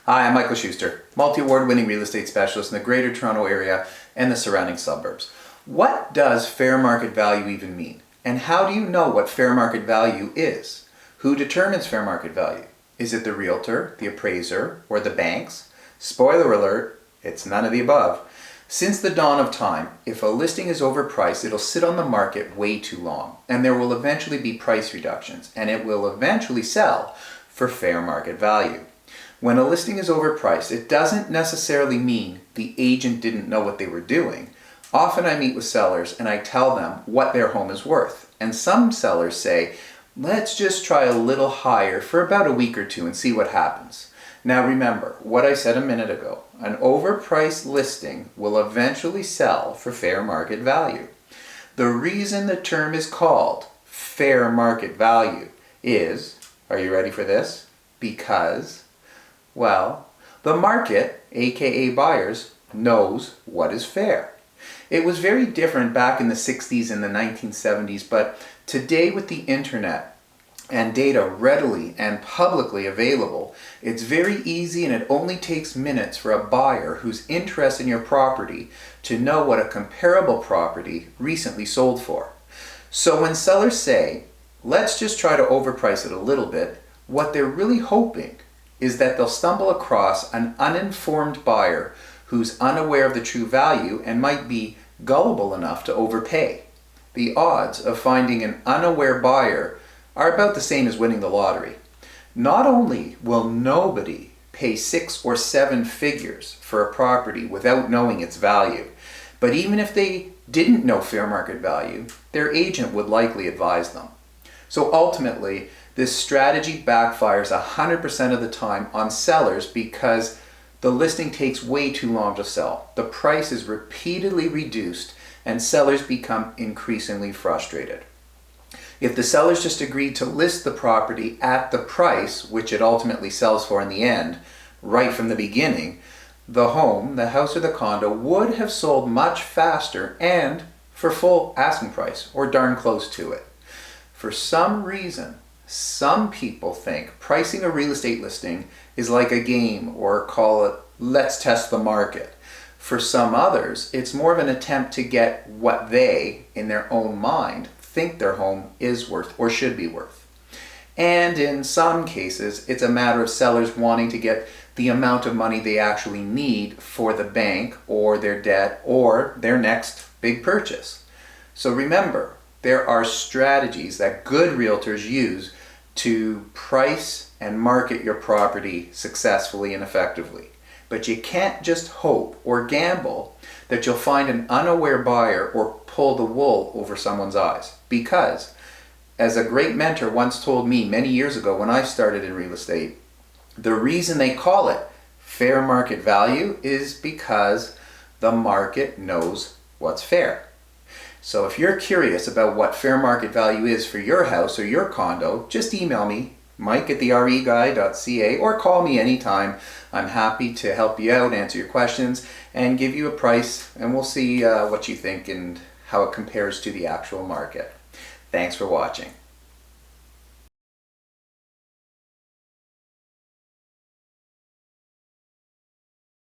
Hi, I'm Michael Shuster, multi-award winning real estate specialist in the Greater Toronto Area and the surrounding suburbs. What does fair market value even mean? And how do you know what fair market value is? Who determines fair market value? Is it the realtor, the appraiser, or the banks? Spoiler alert, it's none of the above. Since the dawn of time, if a listing is overpriced, it'll sit on the market way too long, and there will eventually be price reductions, and it will eventually sell for fair market value. When a listing is overpriced, it doesn't necessarily mean the agent didn't know what they were doing. Often I meet with sellers and I tell them what their home is worth. And some sellers say, let's just try a little higher for about a week or two and see what happens. Now remember what I said a minute ago. An overpriced listing will eventually sell for fair market value. The reason the term is called fair market value is, are you ready for this? Because, well, the market, aka buyers, knows what is fair. It was very different back in the 60s and the 1970s, but today with the internet and data readily and publicly available, it's very easy and it only takes minutes for a buyer who's interested in your property to know what a comparable property recently sold for. So when sellers say, let's just try to overprice it a little bit, what they're really hoping is that they'll stumble across an uninformed buyer who's unaware of the true value and might be gullible enough to overpay. The odds of finding an unaware buyer are about the same as winning the lottery. Not only will nobody pay 6 or 7 figures for a property without knowing its value, but even if they didn't know fair market value, their agent would likely advise them. So ultimately, this strategy backfires 100% of the time on sellers because the listing takes way too long to sell. The price is repeatedly reduced and sellers become increasingly frustrated. If the sellers just agreed to list the property at the price, which it ultimately sells for in the end, right from the beginning, the home, the house or the condo would have sold much faster and for full asking price or darn close to it. For some reason, some people think pricing a real estate listing is like a game, or call it, let's test the market. For some others, it's more of an attempt to get what they, in their own mind, think their home is worth or should be worth. And in some cases, it's a matter of sellers wanting to get the amount of money they actually need for the bank or their debt or their next big purchase. So remember, there are strategies that good realtors use to price and market your property successfully and effectively. But you can't just hope or gamble that you'll find an unaware buyer or pull the wool over someone's eyes. Because, as a great mentor once told me many years ago when I started in real estate, the reason they call it fair market value is because the market knows what's fair. So if you're curious about what fair market value is for your house or your condo, just email me, mike@TheREguy.ca, or call me anytime. I'm happy to help you out, answer your questions, and give you a price, and we'll see what you think and how it compares to the actual market. Thanks for watching.